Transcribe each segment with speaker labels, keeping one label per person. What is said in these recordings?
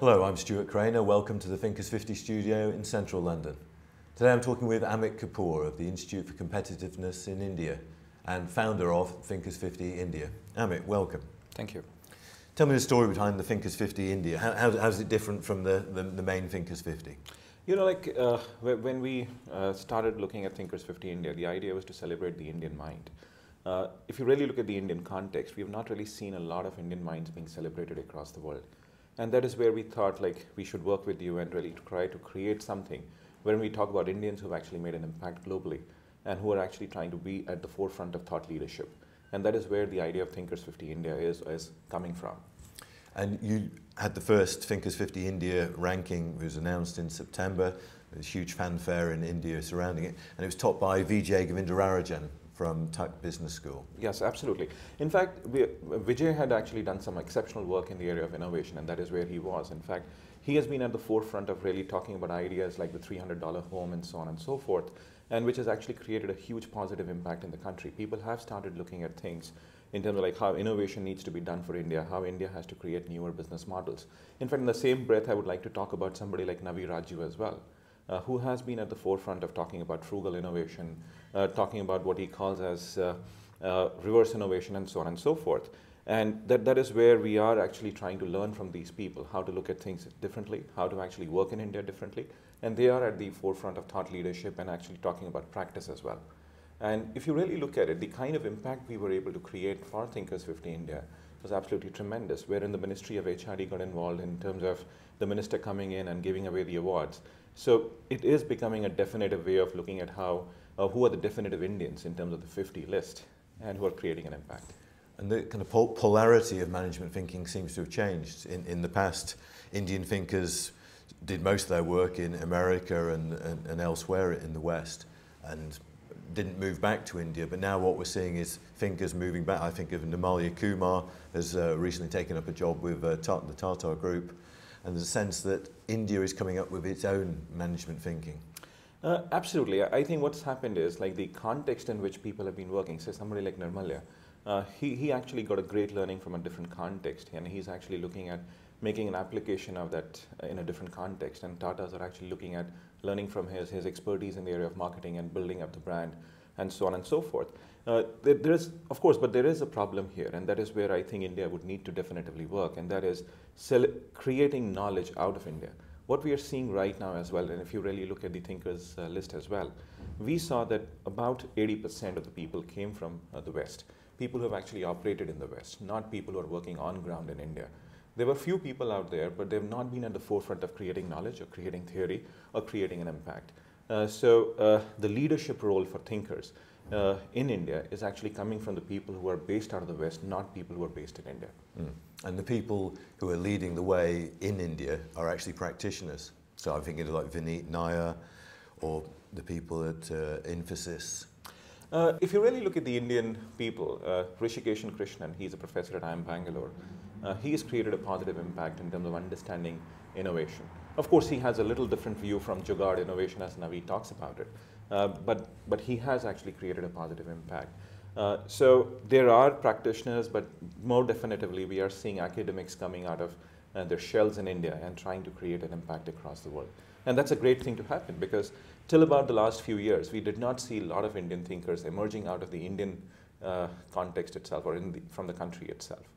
Speaker 1: Hello, I'm Stuart Crainer. Welcome to the Thinkers 50 studio in central London. Today I'm talking with Amit Kapoor of the Institute for Competitiveness in India and founder of Thinkers 50 India. Amit, welcome.
Speaker 2: Thank you.
Speaker 1: Tell me the story behind the Thinkers 50 India. How's it different from the main Thinkers 50?
Speaker 2: You know, when we started looking at Thinkers 50 India, the idea was to celebrate the Indian mind. If you really look at the Indian context, we have not really seen a lot of Indian minds being celebrated across the world. And that is where we thought we should work with you and really try to create something when we talk about Indians who have actually made an impact globally and who are actually trying to be at the forefront of thought leadership. And that is where the idea of Thinkers 50 India is coming from. And
Speaker 1: you had the first Thinkers 50 India ranking. It was announced in September. There was huge fanfare in India surrounding it. And it was topped by Vijay Govindarajan from Tuck Business School.
Speaker 2: Yes, absolutely. In fact, Vijay had actually done some exceptional work in the area of innovation, and that is where he was. In fact, he has been at the forefront of really talking about ideas like the $300 home and so on and so forth, and which has actually created a huge positive impact in the country. People have started looking at things in terms of how innovation needs to be done for India, how India has to create newer business models. In fact, in the same breath, I would like to talk about somebody like Navi Raju as well, who has been at the forefront of talking about frugal innovation, talking about what he calls as reverse innovation and so on and so forth. And that is where we are actually trying to learn from these people, how to look at things differently, how to actually work in India differently. And they are at the forefront of thought leadership and actually talking about practice as well. And if you really look at it, the kind of impact we were able to create for Thinkers 50 India was absolutely tremendous, wherein the Ministry of HRD got involved in terms of the minister coming in and giving away the awards. So it is becoming a definitive way of looking at who are the definitive Indians in terms of the 50 list and who are creating an impact.
Speaker 1: And the kind of polarity of management thinking seems to have changed. In the past, Indian thinkers did most of their work in America and elsewhere in the West and didn't move back to India. But now what we're seeing is thinkers moving back. I think of Nirmala Kumar has recently taken up a job with the Tata Group. And there's a sense that India is coming up with its own management thinking.
Speaker 2: Absolutely. I think what's happened is the context in which people have been working. So somebody like Nirmala, he actually got a great learning from a different context, and he's actually looking at making an application of that in a different context. And Tatas are actually looking at learning from his expertise in the area of marketing and building up the brand and so on and so forth. There is, of course, but there is a problem here, and that is where I think India would need to definitively work, and that is creating knowledge out of India. What we are seeing right now as well, and if you really look at the thinkers list as well, we saw that about 80% of the people came from the West, people who have actually operated in the West, not people who are working on ground in India. There were few people out there, but they've not been at the forefront of creating knowledge or creating theory or creating an impact. So the leadership role for thinkers in India is actually coming from the people who are based out of the West, not people who are based in India.
Speaker 1: Mm. And the people who are leading the way in India are actually practitioners. So I'm thinking of like Vineet Nair or the people at Infosys.
Speaker 2: If you really look at the Indian people, Rishikesh Krishnan, he's a professor at IIM Bangalore. He has created a positive impact in terms of understanding innovation. Of course, he has a little different view from Jugaad innovation as Navi talks about it, but he has actually created a positive impact. So there are practitioners, but more definitively, we are seeing academics coming out of their shells in India and trying to create an impact across the world. And that's a great thing to happen, because till about the last few years, we did not see a lot of Indian thinkers emerging out of the Indian context itself or from the country itself.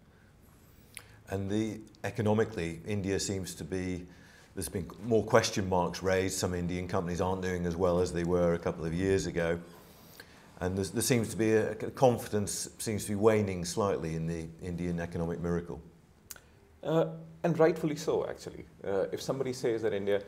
Speaker 1: And economically, India seems to be, there's been more question marks raised. Some Indian companies aren't doing as well as they were a couple of years ago. And there seems to be confidence seems to be waning slightly in the Indian economic miracle.
Speaker 2: And rightfully so, actually. If somebody says that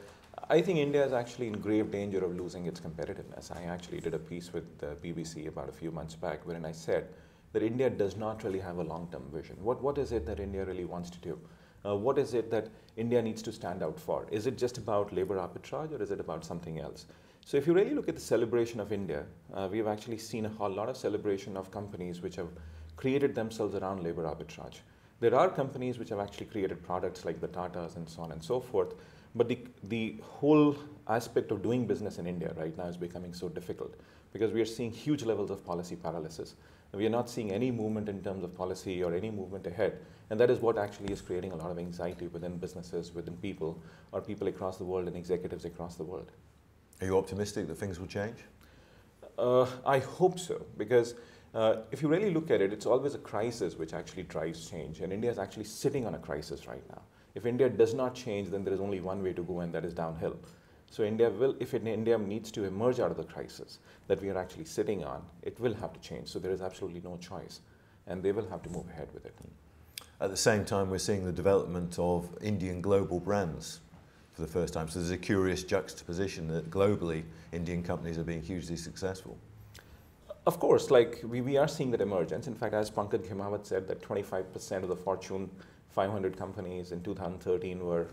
Speaker 2: I think India is actually in grave danger of losing its competitiveness. I actually did a piece with the BBC about a few months back wherein I said that India does not really have a long-term vision. What is it that India really wants to do? What is it that India needs to stand out for? Is it just about labor arbitrage, or is it about something else? So if you really look at the celebration of India, we have actually seen a whole lot of celebration of companies which have created themselves around labor arbitrage. There are companies which have actually created products like the Tatas and so on and so forth, But the whole aspect of doing business in India right now is becoming so difficult because we are seeing huge levels of policy paralysis. We are not seeing any movement in terms of policy or any movement ahead. And that is what actually is creating a lot of anxiety within businesses, within people, or people across the world and executives across the world.
Speaker 1: Are you optimistic that things will change?
Speaker 2: I hope so, because if you really look at it, it's always a crisis which actually drives change. And India is actually sitting on a crisis right now. If India does not change, then there is only one way to go, and that is downhill. So India will, if India needs to emerge out of the crisis that we are actually sitting on, it will have to change. So there is absolutely no choice, and they will have to move ahead with it.
Speaker 1: At the same time, we're seeing the development of Indian global brands for the first time. So there's a curious juxtaposition that globally Indian companies are being hugely successful.
Speaker 2: Of course, like we are seeing that emergence. In fact, as Pankaj Ghemawat said, that 25% of the Fortune 500 companies in 2013 were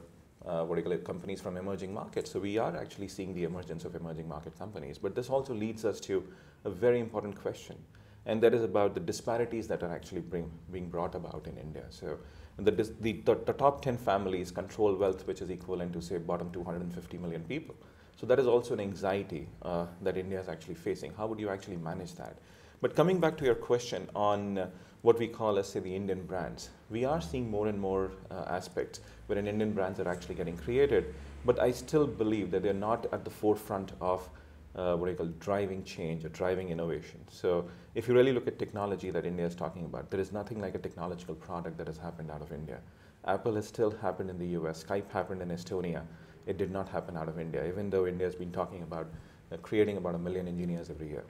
Speaker 2: companies from emerging markets. So we are actually seeing the emergence of emerging market companies. But this also leads us to a very important question, and that is about the disparities that are actually being brought about in India. So the top 10 families control wealth which is equivalent to, say, bottom 250 million people. So that is also an anxiety that India is actually facing. How would you actually manage that? But coming back to your question on what we call as, say, the Indian brands, we are seeing more and more aspects wherein Indian brands are actually getting created, but I still believe that they're not at the forefront of driving change or driving innovation. So if you really look at technology that India is talking about, there is nothing like a technological product that has happened out of India. Apple has still happened in the US, Skype happened in Estonia. It did not happen out of India, even though India has been talking about creating about 1 million engineers every year.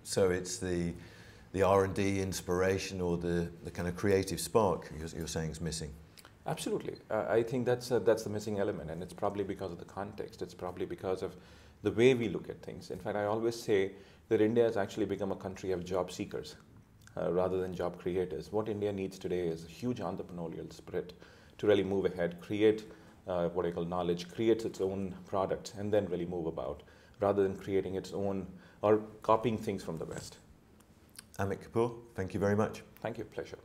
Speaker 1: So it's the R&D inspiration or the kind of creative spark you're saying is missing?
Speaker 2: Absolutely. I think that's the missing element, and it's probably because of the context. It's probably because of the way we look at things. In fact, I always say that India has actually become a country of job seekers rather than job creators. What India needs today is a huge entrepreneurial spirit to really move ahead, create knowledge, create its own product, and then really move about, rather than creating its own or copying things from the West.
Speaker 1: Amit Kapoor, thank you very much.
Speaker 2: Thank you, pleasure.